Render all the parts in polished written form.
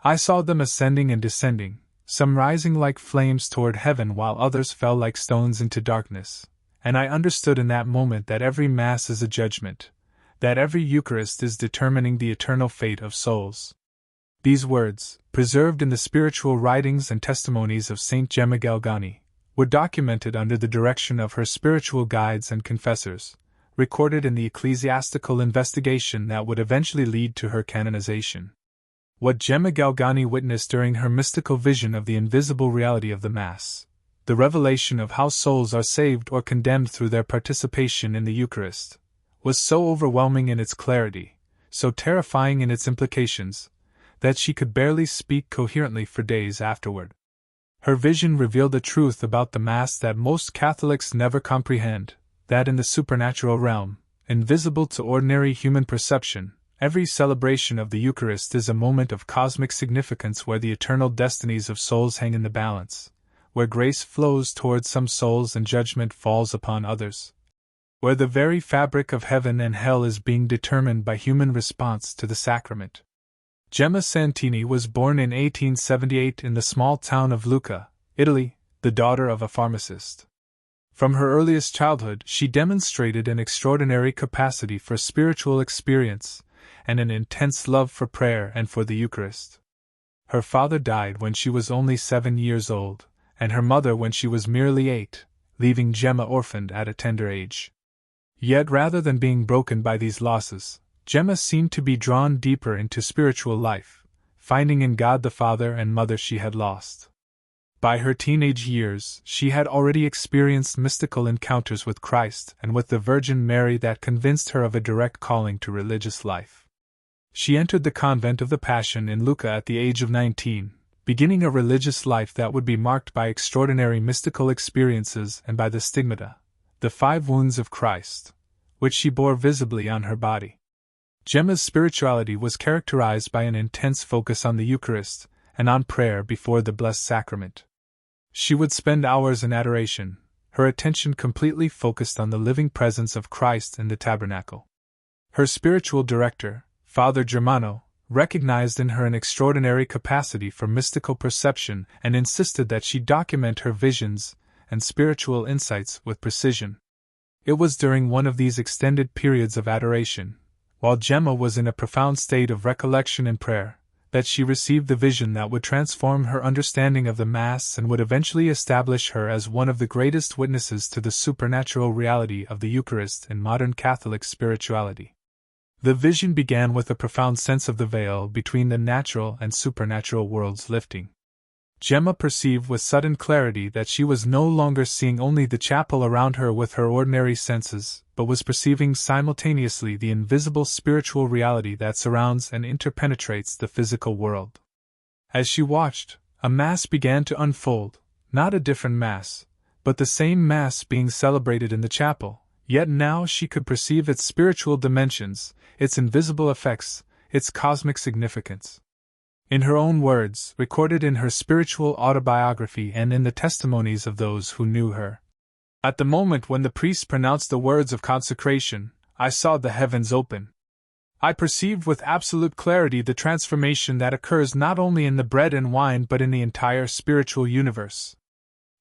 I saw them ascending and descending, some rising like flames toward heaven while others fell like stones into darkness, and I understood in that moment that every Mass is a judgment, that every Eucharist is determining the eternal fate of souls. These words, preserved in the spiritual writings and testimonies of Saint Gemma Galgani, were documented under the direction of her spiritual guides and confessors, recorded in the ecclesiastical investigation that would eventually lead to her canonization. What Gemma Galgani witnessed during her mystical vision of the invisible reality of the Mass, the revelation of how souls are saved or condemned through their participation in the Eucharist, was so overwhelming in its clarity, so terrifying in its implications, that she could barely speak coherently for days afterward. Her vision revealed a truth about the Mass that most Catholics never comprehend, that in the supernatural realm, invisible to ordinary human perception, every celebration of the Eucharist is a moment of cosmic significance where the eternal destinies of souls hang in the balance, where grace flows towards some souls and judgment falls upon others, where the very fabric of heaven and hell is being determined by human response to the sacrament. Gemma Santini was born in 1878 in the small town of Lucca, Italy, the daughter of a pharmacist. From her earliest childhood, she demonstrated an extraordinary capacity for spiritual experience and an intense love for prayer and for the Eucharist. Her father died when she was only 7 years old, and her mother when she was merely 8, leaving Gemma orphaned at a tender age. Yet rather than being broken by these losses, Gemma seemed to be drawn deeper into spiritual life, finding in God the Father and Mother she had lost. By her teenage years, she had already experienced mystical encounters with Christ and with the Virgin Mary that convinced her of a direct calling to religious life. She entered the convent of the Passion in Lucca at the age of 19, beginning a religious life that would be marked by extraordinary mystical experiences and by the stigmata, the 5 wounds of Christ, which she bore visibly on her body. Gemma's spirituality was characterized by an intense focus on the Eucharist and on prayer before the Blessed Sacrament. She would spend hours in adoration, her attention completely focused on the living presence of Christ in the tabernacle. Her spiritual director, Father Germano, recognized in her an extraordinary capacity for mystical perception and insisted that she document her visions and spiritual insights with precision. It was during one of these extended periods of adoration, while Gemma was in a profound state of recollection and prayer, that she received the vision that would transform her understanding of the Mass and would eventually establish her as one of the greatest witnesses to the supernatural reality of the Eucharist in modern Catholic spirituality. The vision began with a profound sense of the veil between the natural and supernatural worlds lifting. Gemma perceived with sudden clarity that she was no longer seeing only the chapel around her with her ordinary senses, but was perceiving simultaneously the invisible spiritual reality that surrounds and interpenetrates the physical world. As she watched, a Mass began to unfold, not a different Mass, but the same Mass being celebrated in the chapel, yet now she could perceive its spiritual dimensions, its invisible effects, its cosmic significance. In her own words, recorded in her spiritual autobiography and in the testimonies of those who knew her, "At the moment when the priest pronounced the words of consecration, I saw the heavens open. I perceived with absolute clarity the transformation that occurs not only in the bread and wine but in the entire spiritual universe.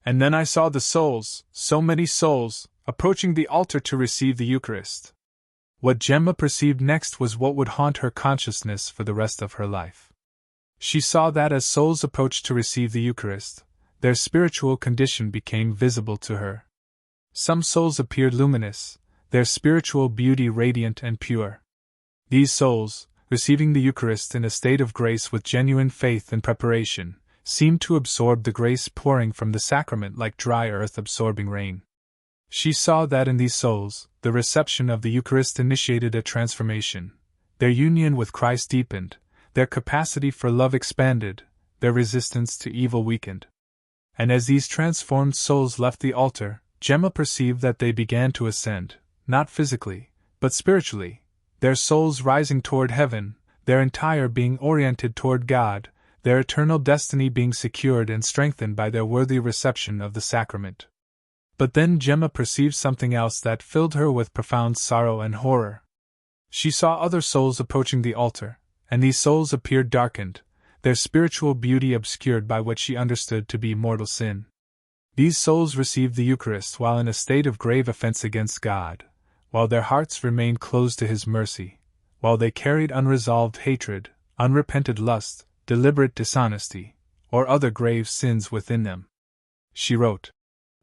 And then I saw the souls, so many souls, approaching the altar to receive the Eucharist." What Gemma perceived next was what would haunt her consciousness for the rest of her life. She saw that as souls approached to receive the Eucharist, their spiritual condition became visible to her. Some souls appeared luminous, their spiritual beauty radiant and pure. These souls, receiving the Eucharist in a state of grace with genuine faith and preparation, seemed to absorb the grace pouring from the sacrament like dry earth absorbing rain. She saw that in these souls, the reception of the Eucharist initiated a transformation, their union with Christ deepened, their capacity for love expanded, their resistance to evil weakened. And as these transformed souls left the altar, Gemma perceived that they began to ascend, not physically, but spiritually, their souls rising toward heaven, their entire being oriented toward God, their eternal destiny being secured and strengthened by their worthy reception of the sacrament. But then Gemma perceived something else that filled her with profound sorrow and horror. She saw other souls approaching the altar, and these souls appeared darkened, their spiritual beauty obscured by what she understood to be mortal sin. These souls received the Eucharist while in a state of grave offense against God, while their hearts remained closed to His mercy, while they carried unresolved hatred, unrepented lust, deliberate dishonesty, or other grave sins within them. She wrote,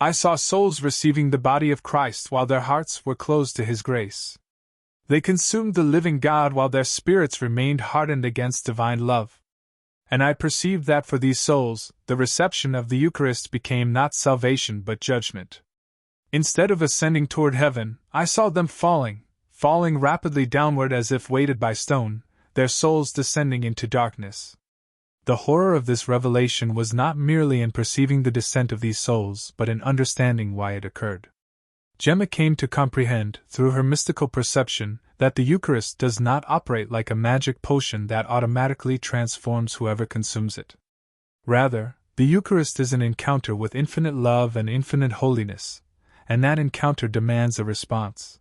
"I saw souls receiving the body of Christ while their hearts were closed to His grace. They consumed the living God while their spirits remained hardened against divine love. And I perceived that for these souls, the reception of the Eucharist became not salvation but judgment. Instead of ascending toward heaven, I saw them falling rapidly downward as if weighted by stone, their souls descending into darkness." The horror of this revelation was not merely in perceiving the descent of these souls, but in understanding why it occurred. Gemma came to comprehend, through her mystical perception, that the Eucharist does not operate like a magic potion that automatically transforms whoever consumes it. Rather, the Eucharist is an encounter with infinite love and infinite holiness, and that encounter demands a response.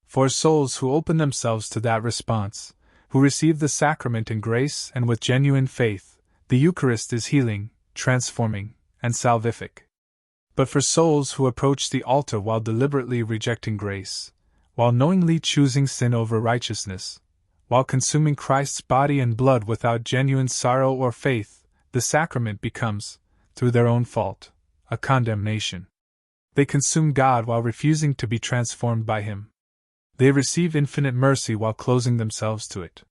For souls who open themselves to that response, who receive the sacrament in grace and with genuine faith, the Eucharist is healing, transforming, and salvific. But for souls who approach the altar while deliberately rejecting grace, while knowingly choosing sin over righteousness, while consuming Christ's body and blood without genuine sorrow or faith, the sacrament becomes, through their own fault, a condemnation. They consume God while refusing to be transformed by Him. They receive infinite mercy while closing themselves to it.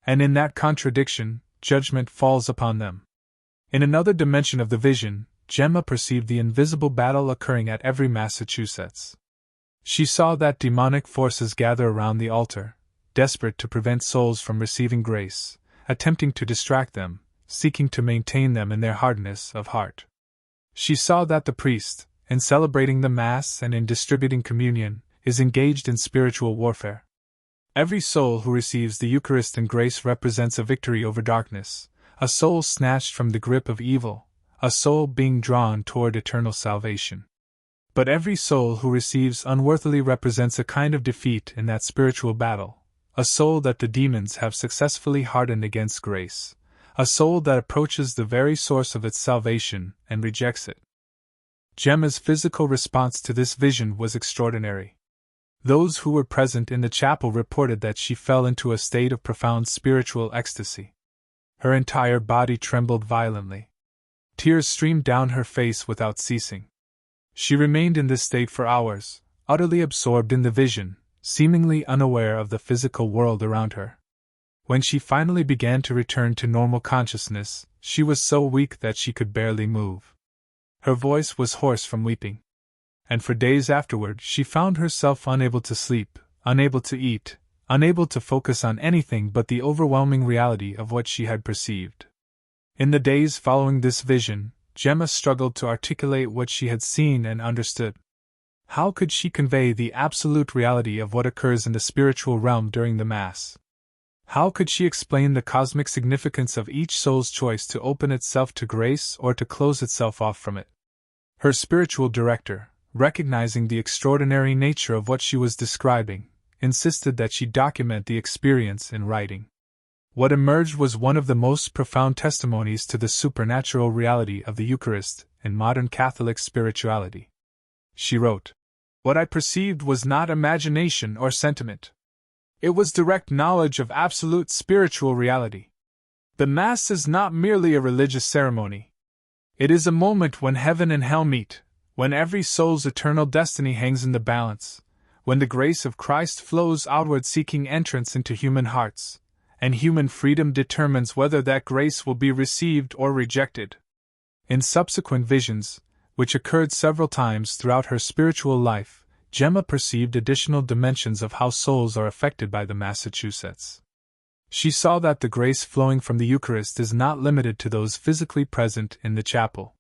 And in that contradiction, judgment falls upon them. In another dimension of the vision, Gemma perceived the invisible battle occurring at every Massachusetts. She saw that demonic forces gather around the altar, desperate to prevent souls from receiving grace, attempting to distract them, seeking to maintain them in their hardness of heart. She saw that the priest, in celebrating the Mass and in distributing communion, is engaged in spiritual warfare. Every soul who receives the Eucharist in grace represents a victory over darkness, a soul snatched from the grip of evil, a soul being drawn toward eternal salvation. But every soul who receives unworthily represents a kind of defeat in that spiritual battle, a soul that the demons have successfully hardened against grace, a soul that approaches the very source of its salvation and rejects it. Gemma's physical response to this vision was extraordinary. Those who were present in the chapel reported that she fell into a state of profound spiritual ecstasy. Her entire body trembled violently. Tears streamed down her face without ceasing. She remained in this state for hours, utterly absorbed in the vision, seemingly unaware of the physical world around her. When she finally began to return to normal consciousness, she was so weak that she could barely move. Her voice was hoarse from weeping. And for days afterward she found herself unable to sleep, unable to eat, unable to focus on anything but the overwhelming reality of what she had perceived. In the days following this vision, Gemma struggled to articulate what she had seen and understood. How could she convey the absolute reality of what occurs in the spiritual realm during the Mass? How could she explain the cosmic significance of each soul's choice to open itself to grace or to close itself off from it? Her spiritual director, recognizing the extraordinary nature of what she was describing, insisted that she document the experience in writing. What emerged was one of the most profound testimonies to the supernatural reality of the Eucharist in modern Catholic spirituality. She wrote, "What I perceived was not imagination or sentiment. It was direct knowledge of absolute spiritual reality. The Mass is not merely a religious ceremony. It is a moment when heaven and hell meet, when every soul's eternal destiny hangs in the balance, when the grace of Christ flows outward seeking entrance into human hearts, and human freedom determines whether that grace will be received or rejected." In subsequent visions, which occurred several times throughout her spiritual life, Gemma perceived additional dimensions of how souls are affected by the Massachusetts. She saw that the grace flowing from the Eucharist is not limited to those physically present in the chapel.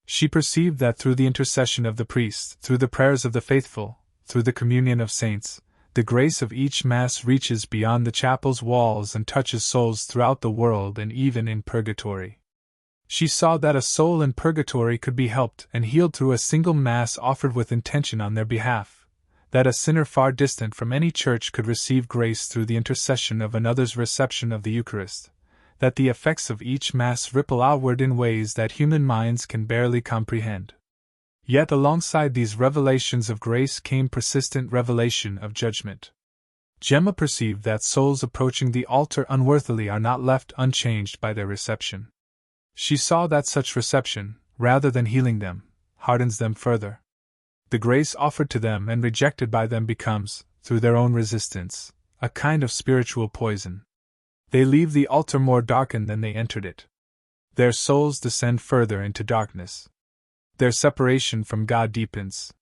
She perceived that through the intercession of the priest, through the prayers of the faithful, through the communion of saints, the grace of each Mass reaches beyond the chapel's walls and touches souls throughout the world and even in purgatory. She saw that a soul in purgatory could be helped and healed through a single Mass offered with intention on their behalf, that a sinner far distant from any church could receive grace through the intercession of another's reception of the Eucharist, that the effects of each Mass ripple outward in ways that human minds can barely comprehend. Yet alongside these revelations of grace came persistent revelation of judgment. Gemma perceived that souls approaching the altar unworthily are not left unchanged by their reception. She saw that such reception, rather than healing them, hardens them further. The grace offered to them and rejected by them becomes, through their own resistance, a kind of spiritual poison. They leave the altar more darkened than they entered it. Their souls descend further into darkness. Their separation from God deepens.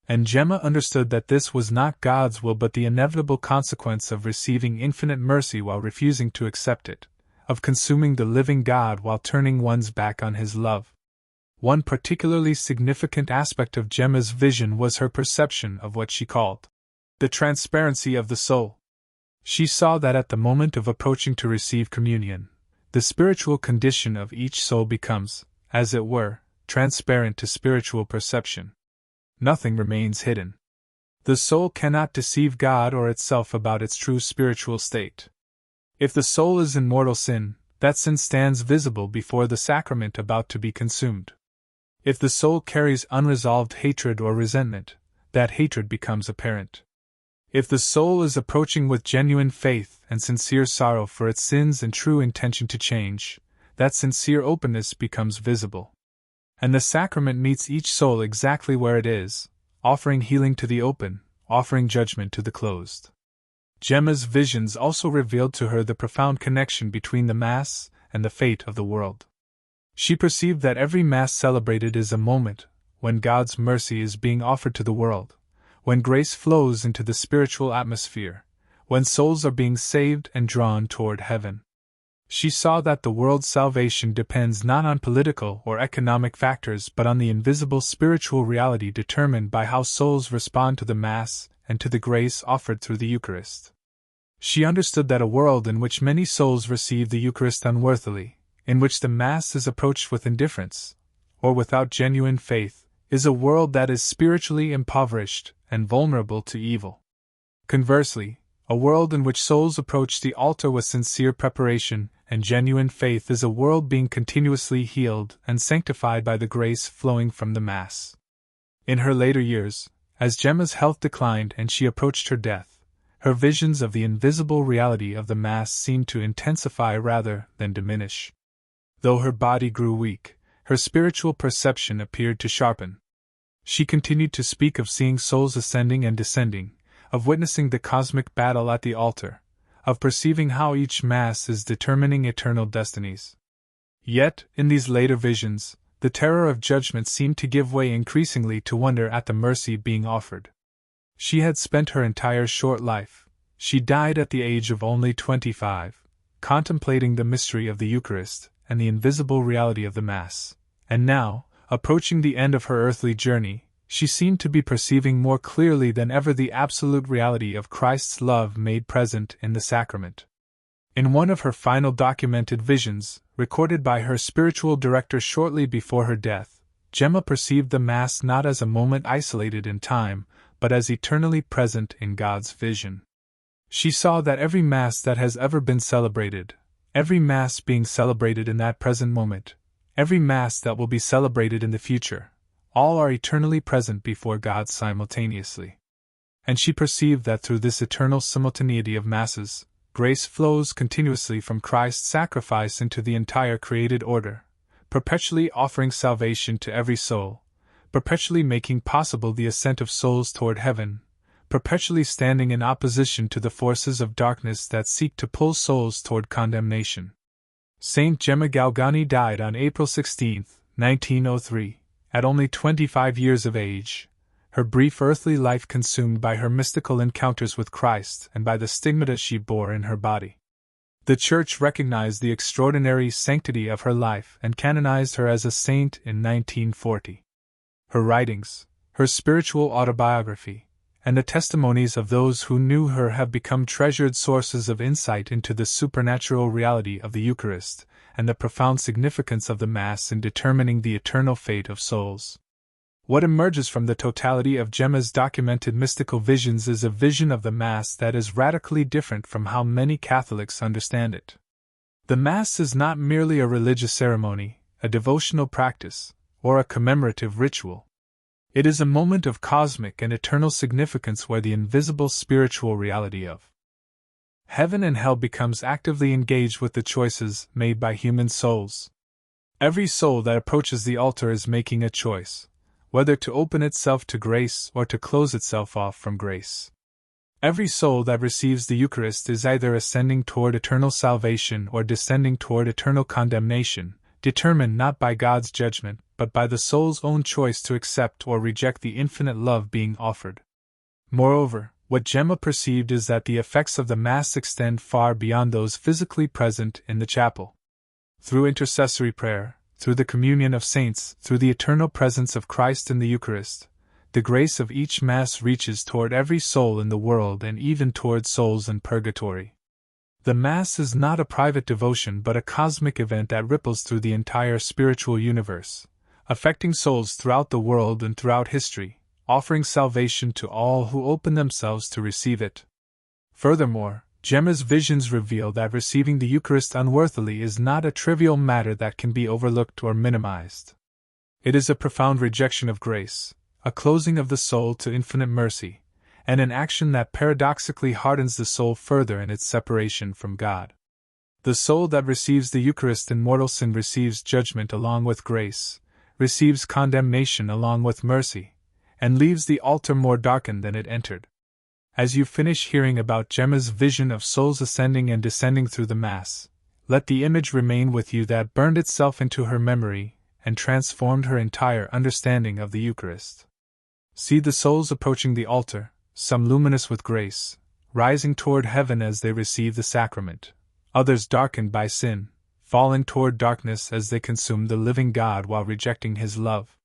And Gemma understood that this was not God's will but the inevitable consequence of receiving infinite mercy while refusing to accept it, of consuming the living God while turning one's back on His love. One particularly significant aspect of Gemma's vision was her perception of what she called the transparency of the soul. She saw that at the moment of approaching to receive communion, the spiritual condition of each soul becomes, as it were, transparent to spiritual perception. Nothing remains hidden. The soul cannot deceive God or itself about its true spiritual state. If the soul is in mortal sin, that sin stands visible before the sacrament about to be consumed. If the soul carries unresolved hatred or resentment, that hatred becomes apparent. If the soul is approaching with genuine faith and sincere sorrow for its sins and true intention to change, that sincere openness becomes visible. And the sacrament meets each soul exactly where it is, offering healing to the open, offering judgment to the closed. Gemma's visions also revealed to her the profound connection between the Mass and the fate of the world. She perceived that every Mass celebrated is a moment when God's mercy is being offered to the world, when grace flows into the spiritual atmosphere, when souls are being saved and drawn toward heaven. She saw that the world's salvation depends not on political or economic factors but on the invisible spiritual reality determined by how souls respond to the Mass and to the grace offered through the Eucharist. She understood that a world in which many souls receive the Eucharist unworthily, in which the Mass is approached with indifference, or without genuine faith, is a world that is spiritually impoverished and vulnerable to evil. Conversely, a world in which souls approach the altar with sincere preparation and genuine faith is a world being continuously healed and sanctified by the grace flowing from the Mass. In her later years, as Gemma's health declined and she approached her death, her visions of the invisible reality of the Mass seemed to intensify rather than diminish. Though her body grew weak, her spiritual perception appeared to sharpen. She continued to speak of seeing souls ascending and descending, of witnessing the cosmic battle at the altar, of perceiving how each Mass is determining eternal destinies. Yet, in these later visions, the terror of judgment seemed to give way increasingly to wonder at the mercy being offered. She had spent her entire short life, she died at the age of only 25, contemplating the mystery of the Eucharist and the invisible reality of the Mass, and now, approaching the end of her earthly journey, she seemed to be perceiving more clearly than ever the absolute reality of Christ's love made present in the sacrament. In one of her final documented visions, recorded by her spiritual director shortly before her death, Gemma perceived the Mass not as a moment isolated in time, but as eternally present in God's vision. She saw that every Mass that has ever been celebrated, every Mass being celebrated in that present moment, every Mass that will be celebrated in the future, all are eternally present before God simultaneously. And she perceived that through this eternal simultaneity of Masses, grace flows continuously from Christ's sacrifice into the entire created order, perpetually offering salvation to every soul, perpetually making possible the ascent of souls toward heaven, perpetually standing in opposition to the forces of darkness that seek to pull souls toward condemnation. Saint Gemma Galgani died on April 16, 1903, at only 25 years of age, her brief earthly life consumed by her mystical encounters with Christ and by the stigmata she bore in her body. The Church recognized the extraordinary sanctity of her life and canonized her as a saint in 1940. Her writings, her spiritual autobiography, and the testimonies of those who knew her have become treasured sources of insight into the supernatural reality of the Eucharist and the profound significance of the Mass in determining the eternal fate of souls. What emerges from the totality of Gemma's documented mystical visions is a vision of the Mass that is radically different from how many Catholics understand it. The Mass is not merely a religious ceremony, a devotional practice, or a commemorative ritual. It is a moment of cosmic and eternal significance where the invisible spiritual reality of heaven and hell becomes actively engaged with the choices made by human souls. Every soul that approaches the altar is making a choice, whether to open itself to grace or to close itself off from grace. Every soul that receives the Eucharist is either ascending toward eternal salvation or descending toward eternal condemnation, determined not by God's judgment, but by the soul's own choice to accept or reject the infinite love being offered. Moreover, what Gemma perceived is that the effects of the Mass extend far beyond those physically present in the chapel. Through intercessory prayer, through the communion of saints, through the eternal presence of Christ in the Eucharist, the grace of each Mass reaches toward every soul in the world and even toward souls in purgatory. The Mass is not a private devotion but a cosmic event that ripples through the entire spiritual universe, affecting souls throughout the world and throughout history, offering salvation to all who open themselves to receive it. Furthermore, Gemma's visions reveal that receiving the Eucharist unworthily is not a trivial matter that can be overlooked or minimized. It is a profound rejection of grace, a closing of the soul to infinite mercy, and an action that paradoxically hardens the soul further in its separation from God. The soul that receives the Eucharist in mortal sin receives judgment along with grace, receives condemnation along with mercy, and leaves the altar more darkened than it entered. As you finish hearing about Gemma's vision of souls ascending and descending through the Mass, let the image remain with you that burned itself into her memory and transformed her entire understanding of the Eucharist. See the souls approaching the altar, some luminous with grace, rising toward heaven as they receive the sacrament, others darkened by sin, falling toward darkness as they consume the living God while rejecting His love.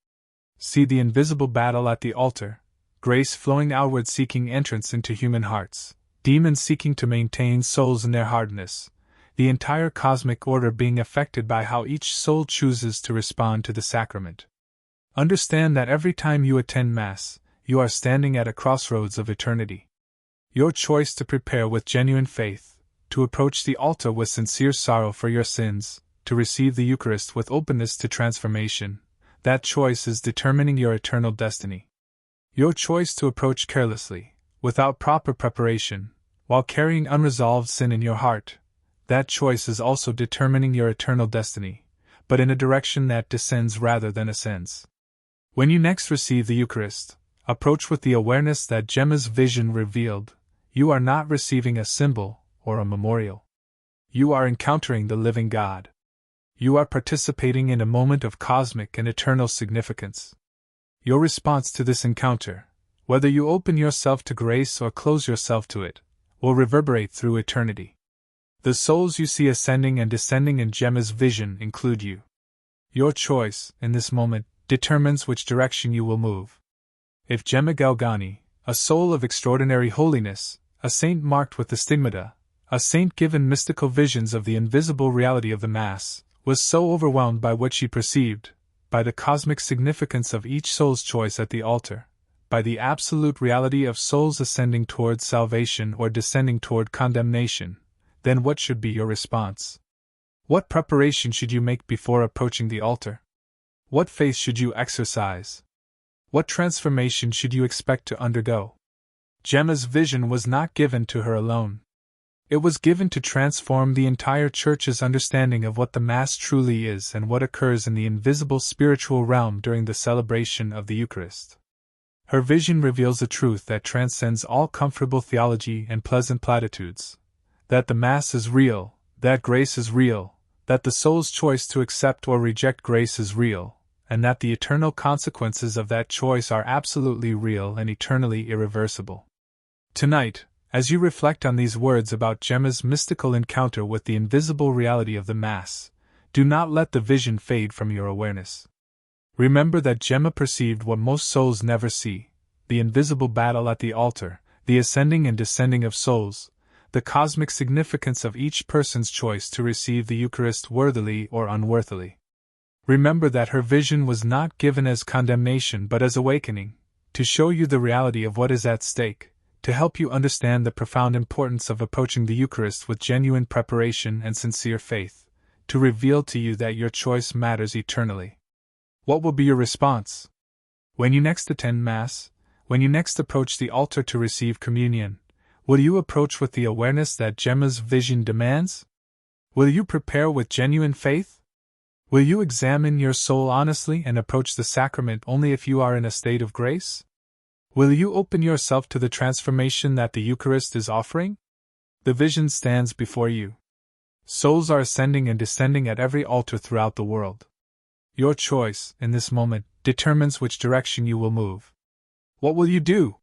See the invisible battle at the altar, grace flowing outward seeking entrance into human hearts, demons seeking to maintain souls in their hardness, the entire cosmic order being affected by how each soul chooses to respond to the sacrament. Understand that every time you attend Mass, you are standing at a crossroads of eternity. Your choice to prepare with genuine faith, to approach the altar with sincere sorrow for your sins, to receive the Eucharist with openness to transformation, that choice is determining your eternal destiny. Your choice to approach carelessly, without proper preparation, while carrying unresolved sin in your heart, that choice is also determining your eternal destiny, but in a direction that descends rather than ascends. When you next receive the Eucharist, approach with the awareness that Gemma's vision revealed. You are not receiving a symbol or a memorial. You are encountering the living God. You are participating in a moment of cosmic and eternal significance. Your response to this encounter, whether you open yourself to grace or close yourself to it, will reverberate through eternity. The souls you see ascending and descending in Gemma's vision include you. Your choice, in this moment, determines which direction you will move. If Gemma Galgani, a soul of extraordinary holiness, a saint marked with the stigmata, a saint given mystical visions of the invisible reality of the Mass, was so overwhelmed by what she perceived, by the cosmic significance of each soul's choice at the altar, by the absolute reality of souls ascending toward salvation or descending toward condemnation, then what should be your response? What preparation should you make before approaching the altar? What faith should you exercise? What transformation should you expect to undergo? Gemma's vision was not given to her alone. It was given to transform the entire Church's understanding of what the Mass truly is and what occurs in the invisible spiritual realm during the celebration of the Eucharist. Her vision reveals a truth that transcends all comfortable theology and pleasant platitudes: that the Mass is real, that grace is real, that the soul's choice to accept or reject grace is real, and that the eternal consequences of that choice are absolutely real and eternally irreversible. Tonight, as you reflect on these words about Gemma's mystical encounter with the invisible reality of the Mass, do not let the vision fade from your awareness. Remember that Gemma perceived what most souls never see: the invisible battle at the altar, the ascending and descending of souls, the cosmic significance of each person's choice to receive the Eucharist worthily or unworthily. Remember that her vision was not given as condemnation but as awakening, to show you the reality of what is at stake, to help you understand the profound importance of approaching the Eucharist with genuine preparation and sincere faith, to reveal to you that your choice matters eternally. What will be your response? When you next attend Mass, when you next approach the altar to receive communion, will you approach with the awareness that Gemma's vision demands? Will you prepare with genuine faith? Will you examine your soul honestly and approach the sacrament only if you are in a state of grace? Will you open yourself to the transformation that the Eucharist is offering? The vision stands before you. Souls are ascending and descending at every altar throughout the world. Your choice, in this moment, determines which direction you will move. What will you do?